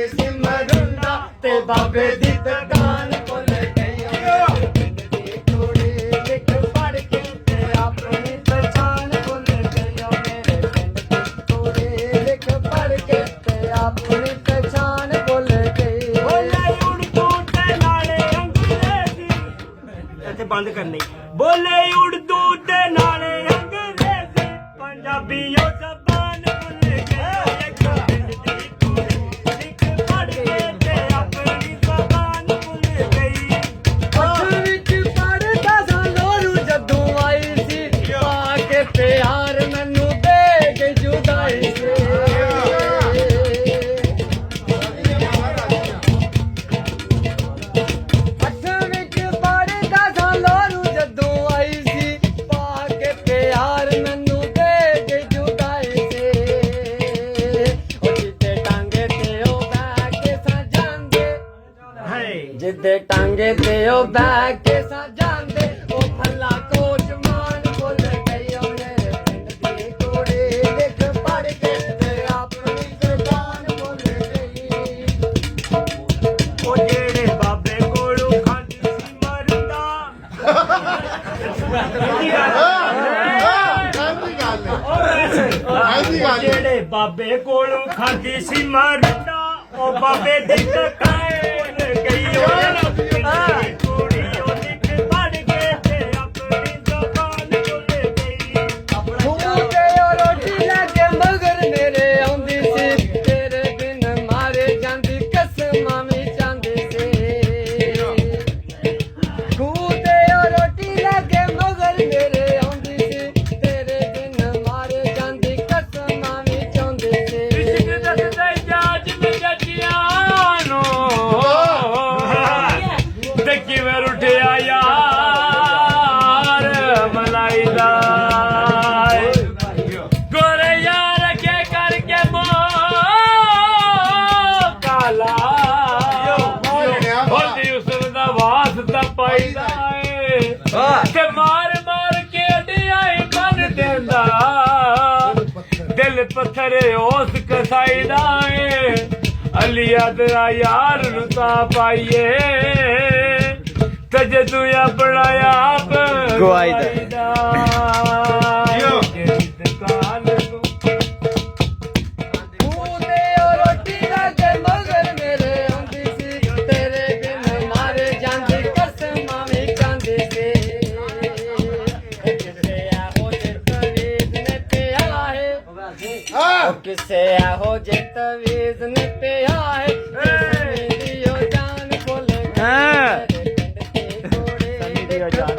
ਖਾਂਦੀ ਸੀ ਮਰੁੰਡਾ ਤੇ ਬਾਬੇ ਦੀ ਦੁਕਾਨ ਭੁੱਲ ਗਈ ਓ ਪਿੰਡ ਦੀ ਕੁੜੀ ਲਿਖ ਪੜ ਕੇ ਤੇ ਆਪਣੀ ਪਛਾਣ ਭੁੱਲ ਗਈ ਓ ਮੇਰੇ ਪਿੰਡ ਦੀ ਕੁੜੀ ਲਿਖ ਪੜ ਕੇ ਤੇ ਆਪਣੀ ਪਛਾਣ ਭੁੱਲ ਗਈ ਬੋਲੇ ਉਰਦੂ ਤੇ ਨਾਲੇ ਅੰਗਰੇਜ਼ੀ ਇੱਥੇ ਬੰਦ ਕਰਨੀ ਬੋਲੇ ਉਰਦੂ ਤੇ ਨਾਲੇ ਅੰਗਰੇਜ਼ੀ ਪੰਜਾਬੀ ਉਹ ਜ਼ਬਾਨ ਭੁੱਲ ਗਈ ਇੱਕ ਪਿੰਡ ਦੀ ਕੁੜੀ ਲਿਖ ਪੜ ਕੇ ਤੇ ਆਪਣੀ ਜ਼ਬਾਨ ਭੁੱਲ ਗਈ ਅੱਖ ਵਿੱਚ ਪੜਦਾ ਸਾਂ ਲੋਰੂ ਜਦੋਂ ਆਈ ਸੀ ਪਾ ਕੇ ਪਿਆਰ ਮੈਨੂੰ ਦੇ ਕੇ ਜੁਦਾਈ ਸੀ ਅੱਖ ਵਿੱਚ ਪੜਦਾ ਸਾਂ ਲੋਰੂ ਜਦੋਂ ਆਈ ਸੀ ਪਾ ਕੇ ਪਿਆਰ ਮੈਨੂੰ ਦੇ ਕੇ ਜੁਦਾਈ ਸੀ ਉਹ ਜਿੱਦੇ ਟਾਂਗੇ ਤੇ ਉਹ ਬਹਿ ਕੇ ਸਾਂ ਜਾਂਦੇ ਹਾਏ ਜਿੱਦੇ ਟਾਂਗੇ ਤੇ ਉਹ ਬਹਿ ਕੇ ਸਾਂ ਜਾਂਦੇ ਉਹ ਫੱਲਾ ਕੋਚ ਮਾਨ ਭੁੱਲ ਗਈ ਉਹ ਮੇਰੇ ਪਿੰਡ ਦੀ ਕੁੜੀ ਲਿਖ ਪੜ ਕੇ ਤੇ ਆਪਣੀ ਦੁਕਾਨ ਭੁੱਲ ਗਈ ਉਹ ਜਿਹੜੇ ਬਾਬੇ ਕੋਲੋਂ ਖਾਂਦੀ ਸੀ ਮਰਦਾ ਜਿਹੜੇ ਬਾਬੇ ਕੋਲੋਂ ਖਾਂਦੀ ਸੀ ਮਰਦਾ ਉਹ ਬਾਬੇ ਦੀ ਦੁਕਾਨ ਗਈ ਉਹ ਕੁੜੀ ਉਹ ਲਿਖ ਪੜ ਕੇ ਤੇ ਆਪਣੀ ਦੁਕਾਨ ਭੁੱਲ ਗਈ ਖੂਹ ਤੇ ਉਹ ਰੋਟੀ ਲੈ ਕੇ ਮਗਰ ਮੇਰੇ ਆਉਂਦੀ ਸੀ ਤੇਰੇ ਬਿਨ ਮਾਰੇ ਜਾਂਦੀ ਕਸਮਾਂ ਵੀ ਜਾਂਦੀ ਸੀ ਖੂਹ ਤੇ ਉਹ ਰੋਟੀ ਲੈ ਕੇ ਮਗਰ ਮੇਰੇ ਆਉਂਦੀ ਸੀ ਤੇਰੇ ਬਿਨ ਮਾਰੇ ਜਾਂਦੀ ਕਸਮਾਂ ਵੀ ਜਾਂਦੀ ਸੀ ਇਸ਼ਕ ਦੱਸਦਾ ਜਾਜ ਮਜੱਟਿਆਂ ਨੂੰ ਤੇ ਕਿਵੇਂ ਉੱਠਿਆ ਯਾਰ ਮਲਾਈ ਦਾ ਗੋਰੇ ਯਾਰ ਕੇ ਕਰਕੇ ਮੋ ਕਾਲਾ ਹੋਦੀ ਉਸ ਦਾ ਵਾਸਤਾ ਪਾਈਦਾ ਏ ਤੇ ਮਾਰ ਮਾਰ ਕੇ ਡਿਆਈ ਬਨ ਦਿੰਦਾ ਦਿਲ ਪੱਥਰ ਉਸ ਕਸਾਈਦਾ ਏ ਅਲੀਆ ਤੇਰਾ ਯਾਰ ਨੂੰ ਤਾਂ ਪਾਈਏ ਤੇ ਜੇ ਤੂੰ ਆਪਣਾ ਆਪ ਗਵਾਈਦਾ ਦੁਕਾਨ ਨੂੰ ਖੂਹ ਤੇ ਉਹ ਰੋਟੀ ਲੈ ਕੇ ਮਗਰ ਮੇਰੇ ਆਉਂਦੀ ਸੀ ਤੇਰੇ ਬਿਨ ਮਾਰੇ ਜਾਂਦੀ ਕਸਮਾਂ ਵੀ ਜਾਂਦੀ ਸੀ ਕਿਸੇ ਇਹੋ ਜਿਹੇ ਤਵੀਜ਼ ਨੇ ਪਿਆ ਹੈ ਉਹ ਕਿਸੇ ਇਹੋ ਜਿਹੇ ਤਵੀਜ਼ ਨੇ ਪਿਆ ਹੈ ਮੇਰੀ ਉਹ ਜਾਨ ਭੁੱਲ ਗਈ ਹਾਂ। ਤੇਰੇ ਪਿੰਡ ਦੀ ਕੁੜੀ ਸੰਨੀ ਦੀ ਉਹ ਜਾਨ